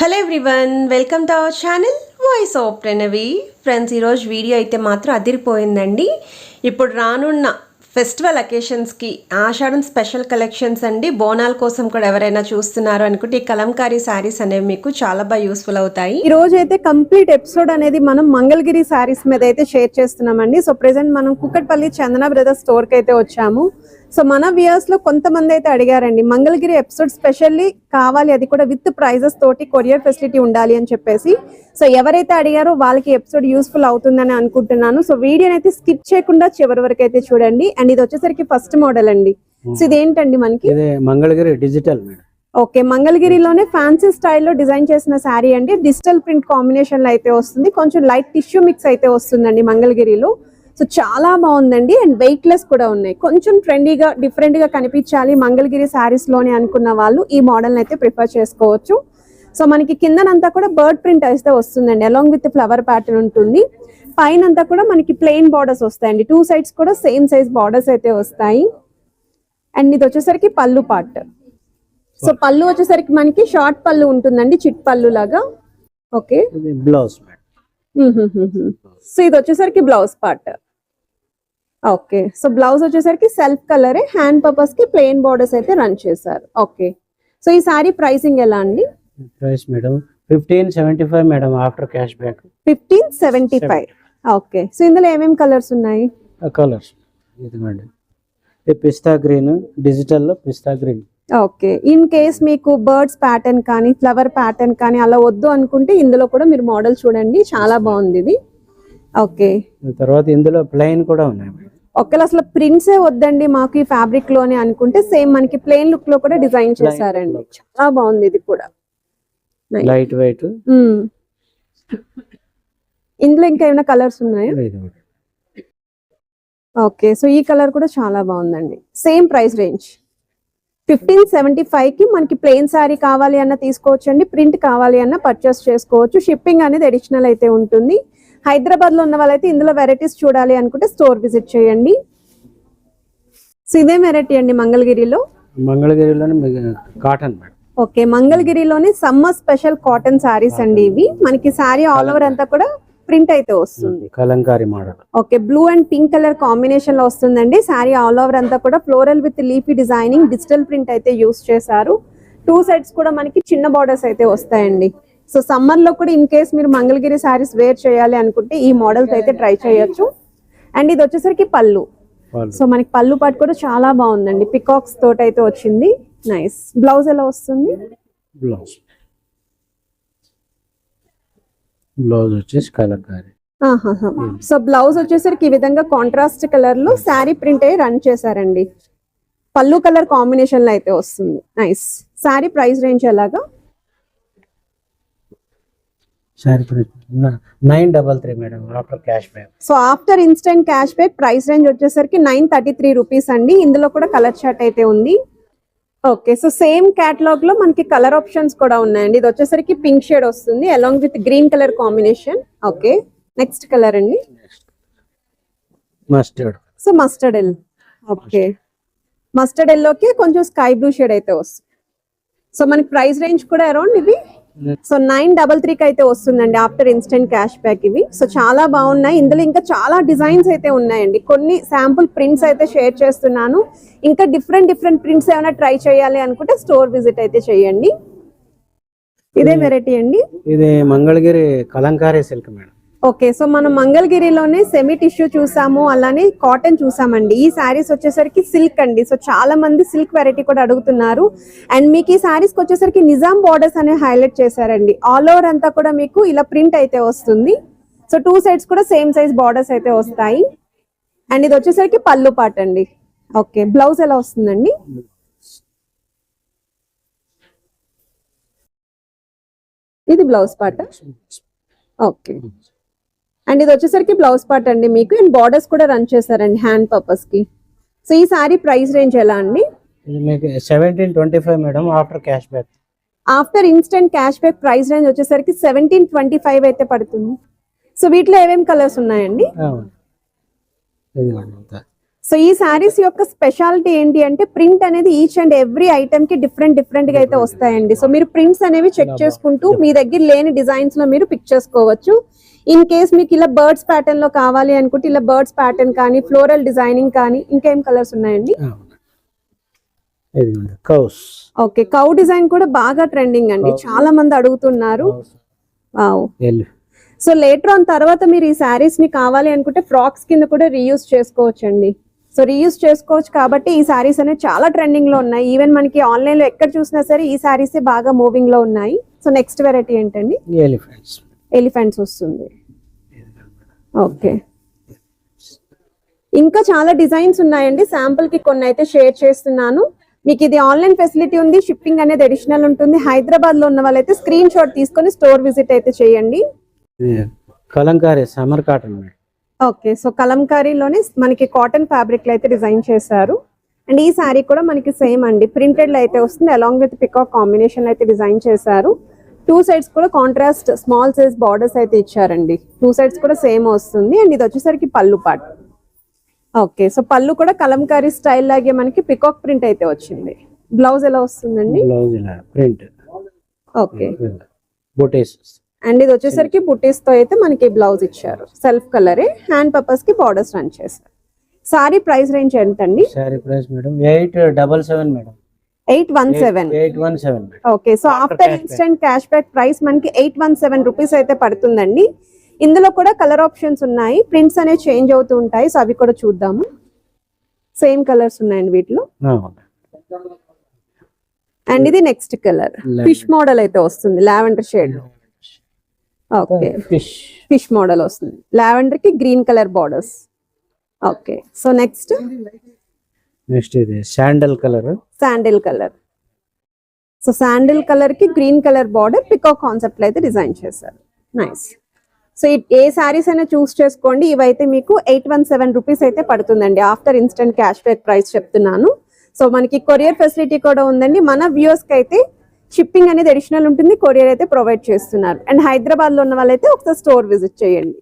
Hello everyone, welcome to our channel voice of Pranavi. Friends, ఈరోజు video అయితే మాత్రం అదిరిపోయిందండి. ఇప్పుడు రానున్న ఫెస్టివల్ అకేషన్స్కి ఆషాఢం స్పెషల్ కలెక్షన్స్ అండి. బోనాల కోసం కూడా ఎవరైనా చూస్తున్నారు అనుకుంటే ఈ కలంకారీ శారీస్ అనేవి మీకు చాలా బాగా యూస్ఫుల్ అవుతాయి. ఈ రోజు అయితే కంప్లీట్ ఎపిసోడ్ అనేది మనం మంగళగిరి శారీస్ మీద అయితే షేర్ చేస్తున్నామండి. సో ప్రెసెంట్ మనం కుక్కట్పల్లి చందన బ్రదర్స్ స్టోర్ కి అయితే వచ్చాము. సో మన వ్యూయర్స్ లో కొంతమంది అయితే అడిగారండి, మంగళగిరి ఎపిసోడ్ స్పెషల్లీ కావాలి, అది కూడా విత్ ప్రైజెస్ తోటి కొరియర్ ఫెసిలిటీ ఉండాలి అని చెప్పేసి. సో ఎవరైతే అడిగారో వాళ్ళకి ఎపిసోడ్ యూస్ఫుల్ అవుతుందని అనుకుంటున్నాను. సో వీడియోని అయితే స్కిప్ చేయకుండా చివరి వరకు అయితే చూడండి. అండ్ ఇది వచ్చేసరికి ఫస్ట్ మోడల్ అండి. సో ఇదేంటండి మనకి? మంగళగిరి డిజిటల్. ఓకే, మంగళగిరిలోనే ఫ్యాన్సీ స్టైల్లో డిజైన్ చేసిన శారీ అండి. డిజిటల్ ప్రింట్ కాంబినేషన్ లో అయితే వస్తుంది. కొంచెం లైట్ టిష్యూ మిక్స్ అయితే వస్తుందండి మంగళగిరిలో. సో చాలా బాగుందండి. అండ్ వెయిట్ లెస్ కూడా ఉన్నాయి. కొంచెం ట్రెండీగా డిఫరెంట్ గా కనిపించాలి మంగళగిరి శారీస్ లోనే అనుకున్న వాళ్ళు ఈ మోడల్ అయితే ప్రిఫర్ చేసుకోవచ్చు. సో మనకి కిందనంతా కూడా బర్డ్ ప్రింట్ అయితే వస్తుందండి, అలాంగ్ విత్ ఫ్లవర్ ప్యాటర్న్ ఉంటుంది. పైన అంతా కూడా మనకి ప్లెయిన్ బార్డర్స్ వస్తాయండి. టూ సైడ్స్ కూడా సేమ్ సైజ్ బార్డర్స్ అయితే వస్తాయి. అండ్ ఇది వచ్చేసరికి పళ్ళు పార్ట్. సో పళ్ళు వచ్చేసరికి మనకి షార్ట్ పళ్ళు ఉంటుందండి, చిట్ పళ్ళు లాగా. Okay, blouse. సో ఇది వచ్చేసరికి blouse part. Okay, so blouse వచ్చేసరికి సెల్ఫ్ కలరే, హ్యాండ్ పర్పస్ కి ప్లెయిన్ బార్డర్స్ అయితే రన్ చేశారు. ఓకే, సో ఈ సారీ ప్రైసింగ్ ఎలా అండి? Price madam 1575 madam, after cash back 1575. Okay, so ఇందులో ఏమేం కలర్స్ ఉన్నాయి? కలర్స్ ఇదిగోండి, పిస్తా గ్రీన్, డిజిటల్ లో పిస్తా గ్రీన్. ఓకే, ఇన్ కేస్ మీకు బర్డ్స్ ప్యాటర్న్ కానీ ఫ్లవర్ ప్యాటర్న్ కానీ అలా వద్దు అనుకుంటే ఇందులో కూడా మీరు మోడల్ చూడండి, చాలా బాగుంది ఇది. ఓకే, తర్వాత ఇందులో ప్లెయిన్ కూడా ఉన్నాయి. ఒకవేళ అసలు ప్రింట్సే వద్దండి మాకు ఈ ఫ్యాబ్రిక్ లోనే అనుకుంటే సేమ్ మనకి ప్లెయిన్ లుక్ లో కూడా డిజైన్ చేశారండి, చాలా బాగుంది ఇది కూడా. Light weight. ఇందులో ఇంకా ఏమైనా కలర్స్ ఉన్నాయా? ఓకే, సో ఈ కలర్ కూడా చాలా బాగుందండి. సేమ్ ప్రైస్ రేంజ్ 1575 కి మనకి ప్లెయిన్ శారీ కావాలి అన్న తీసుకోవచ్చు అండి, ప్రింట్ కావాలి అన్న పర్చేస్ చేసుకోవచ్చు. షిప్పింగ్ అనేది అడిషనల్ అయితే ఉంటుంది. హైదరాబాద్ లో ఉన్న వాళ్ళైతే ఇందులో వెరైటీస్ చూడాలి అనుకుంటే స్టోర్ విజిట్ చేయండి. సో ఇదే వెరైటీ అండి మంగళగిరిలో. కాటన్. ఓకే, మంగళగిరిలోనే సమ్మర్ స్పెషల్ కాటన్ శారీస్ అండి ఇవి. మనకి శారీ ఆల్ ఓవర్ అంతా కూడా ప్రింట్ అయితే వస్తుంది, Kalamkari model. Okay, blue and pink colour combination లో వస్తుందండి. శారీ ఆల్ ఓవర్ అంతా కూడా floral with leafy designing, digital print అయితే యూస్ చేశారు. టూ సైడ్స్ కూడా మనకి చిన్న బార్డర్స్ అయితే వస్తాయండి. సో సమ్మర్ లో కూడా ఇన్ కేస్ మీరు మంగళగిరి శారీస్ వేర్ చేయాలి అనుకుంటే ఈ మోడల్స్ అయితే ట్రై చేయొచ్చు. అండ్ ఇది వచ్చేసరికి పళ్ళు. సో మనకి పళ్ళు పాటు కూడా చాలా బాగుందండి, పికాక్స్ తోటి అయితే వచ్చింది. నైస్. బ్లౌజ్ ఎలా వస్తుంది? బ్లౌజ్ వచ్చేసి కలంకారీ. సో బ్లౌజ్ వచ్చేసరికి ఈ విధంగా కాంట్రాస్ట్ కలర్ లో శారీ ప్రింట్ అయ్యి రన్ చేశారండి. పళ్ళు కలర్ కాంబినేషన్ లో అయితే వస్తుంది. నైస్. శారీ ప్రైస్ రేంజ్ ఎలాగా? 933 madam, after cash back. So after instant cash back price range వచ్చేసరికి 933 రూపీస్ అండి. ఇందులో కూడా కలర్ చార్ట్ అయితే ఉంది. ఓకే, సో సేమ్ కేటలాగ్ లో మనకి కలర్ ఆప్షన్స్ కూడా ఉన్నాయండి. ఇది వచ్చేసరికి పింక్ షేడ్ వస్తుంది along with green colour combination. Okay, next colour అండి mustard. So mustard yellow. Okay, mustard ఎల్లోకి కొంచెం స్కై బ్లూ షేడ్ అయితే వస్తుంది. సో మనకి ప్రైస్ రేంజ్ కూడా అరౌండ్ ఇవి సో 933 కి అయితే వస్తుందండి ఆఫ్టర్ ఇన్స్టెంట్ క్యాష్ బ్యాక్ ఇవి. సో చాలా బాగున్నాయి. ఇందులో ఇంకా చాలా డిజైన్స్ అయితే ఉన్నాయండి. కొన్ని శాంపుల్ ప్రింట్స్ అయితే షేర్ చేస్తున్నాను. ఇంకా డిఫరెంట్ ప్రింట్స్ ఏమైనా ట్రై చేయాలి అనుకుంటే స్టోర్ విజిట్ అయితే చేయండి. ఇదే వెరైటీ అండి, ఇది Mangalagiri Kalamkari silk madam. Okay, so మనం మంగళగిరిలోనే సెమీ టిష్యూ చూసాము, అలానే కాటన్ చూసామండి. ఈ శారీస్ వచ్చేసరికి సిల్క్ అండి. సో చాలా మంది సిల్క్ వెరైటీ కూడా అడుగుతున్నారు. అండ్ మీకు ఈ శారీస్ వచ్చేసరికి నిజాం బార్డర్స్ అనే హైలైట్ చేశారండి. ఆల్ ఓవర్ అంతా కూడా మీకు ఇలా ప్రింట్ అయితే వస్తుంది. సో టూ సైడ్స్ కూడా సేమ్ సైజ్ బార్డర్స్ అయితే వస్తాయి. అండ్ ఇది వచ్చేసరికి పళ్ళు పార్ట్ అండి. ఓకే, బ్లౌజ్ ఎలా వస్తుందండి? ఇది బ్లౌజ్ పార్ట్. ఓకే, అండ్ ఇది వచ్చేసరికి బ్లౌజ్ పార్ట్ అండి మీకు. అండ్ బార్డర్స్ కూడా రన్ చేశారండి హ్యాండ్ పర్పస్ కి. సో ఈ సారీ ప్రైస్ రేంజ్ ఎలా అండి? 1725 madam, after cash back. After instant cash back price range వచ్చేసరికి 1725 అయితే పడుతుంది. సో వీటిలో ఏమేమి కలర్స్ ఉన్నాయండి? సో ఈ శారీస్ యొక్క స్పెషాలిటీ ఏంటి అంటే ప్రింట్ అనేది ఈచ్ అండ్ ఎవ్రీ ఐటమ్ కి డిఫరెంట్ గా అయితే వస్తాయండి. సో మీరు ప్రింట్స్ అనేవి చెక్ చేసుకుంటూ మీ దగ్గర లేని డిజైన్స్ లో మీరు పిక్ చేసుకోవచ్చు. ఇన్ కేస్ మీకు ఇలా బర్డ్స్ ప్యాటర్న్ లో కావాలి అనుకుంటే ఇలా బర్డ్స్ ప్యాటర్న్ కానీ ఫ్లోరల్ డిజైనింగ్ కానీ ఇంకేం కలర్స్ ఉన్నాయండి? కౌస్. ఓకే, కౌ డిజైన్ కూడా బాగా ట్రెండింగ్ అండి, చాలా మంది అడుగుతున్నారు. వావ్. సో లేటర్ ఆన్ తర్వాత మీరు ఈ శారీస్ ని కావాలి అనుకుంటే ఫ్రాక్స్ కింద కూడా రీయూజ్ చేసుకోవచ్చు అండి. సో రీయూజ్ చేసుకోవచ్చు కాబట్టి ఈ శారీస్ అనేవి చాలా ట్రెండింగ్ లో ఉన్నాయి. ఈవెన్ మనకి ఆన్లైన్ లో ఎక్కడ చూసినా సరే ఈ శారీస్ బాగా మూవింగ్ లో ఉన్నాయి. సో నెక్స్ట్ వెరైటీ ఏంటండి? ఎలిఫెంట్స్ వస్తుంది. ఓకే, ఇంకా చాలా డిజైన్స్ ఉన్నాయండి. శాంపుల్ కి కొన్ని అయితే షేర్ చేస్తున్నాను. మీకు ఇది ఆన్లైన్ ఫెసిలిటీ ఉంది, షిప్పింగ్ అనేది అడిషనల్ ఉంటుంది. హైదరాబాద్ లో ఉన్న వాళ్ళైతే స్క్రీన్ షాట్ తీసుకొని స్టోర్ విజిట్ అయితే చేయండి. Kalamkari summer cotton. Okay, so కలంకారీలోనే మనకి కాటన్ ఫ్యాబ్రిక్ లో అయితే డిజైన్ చేశారు. అండ్ ఈ శారీ కూడా మనకి సేమ్ అండి, ప్రింటెడ్ లో అయితే వస్తుంది. అలాంగ్ విత్ పికాక్ కాంబినేషన్ అయితే డిజైన్ చేశారు. టూ సైడ్స్ కూడా కాంట్రాస్ట్ స్మాల్ సైజ్ బార్డర్స్ అయితే ఇచ్చారండి. టూ సైడ్స్ కూడా సేమ్ వస్తుంది. అండ్ ఇది వచ్చేసరికి పళ్ళు పార్ట్. ఓకే, సో పళ్ళు కూడా కలంకారీ స్టైల్ లాగే మనకి పికాక్ ప్రింట్ అయితే వచ్చింది. బ్లౌజ్ ఎలా వస్తుందండి? బ్లౌజ్ ఇలా ప్రింట్. Okay, buttis. అండ్ ఇది వచ్చేసరికి బుటీస్ తో అయితే మనకి బ్లౌజ్ ఇచ్చారు. సెల్ఫ్ కలరే, హ్యాండ్ పర్పస్ కి బార్డర్స్ రన్ చేశారు. సారీ ప్రైస్ రేంజ్ ఎంత అండి? Sorry price madam 877 madam. 817. Okay, so after instant cash back price మనకి 817 రూపీస్ అయితే పడుతుందండి. ఇందులో కూడా కలర్ ఆప్షన్స్ ఉన్నాయి, ప్రింట్స్ అనేవి చేంజ్ అవుతూ ఉంటాయి. సో అవి కూడా చూద్దాము. సేమ్ కలర్స్ ఉన్నాయండి వీటిలో. అండ్ ఇది నెక్స్ట్ కలర్ ఫిష్ మోడల్ అయితే వస్తుంది, lavender shade. Okay, fish model వస్తుంది, లావెండర్ కి green colour borders. Okay, so next ఇది sandal colour. So sandal colour కి green colour border peacock concept లో అయితే డిజైన్ చేశారు. నైస్. సో ఏ శారీస్ అయినా చూస్ చేసుకోండి. ఇవైతే మీకు 817 రూపీస్ అయితే పడుతుందండి. After instant cash back price చెప్తున్నాను. సో మనకి కొరియర్ ఫెసిలిటీ కూడా ఉందండి. మన వ్యూవర్స్ కి అయితే షిప్పింగ్ అనేది అడిషనల్ ఉంటుంది, కొరియర్ అయితే ప్రొవైడ్ చేస్తున్నారు. అండ్ హైదరాబాద్ లో ఉన్న వాళ్ళైతే ఒకసారి స్టోర్ విజిట్ చేయండి.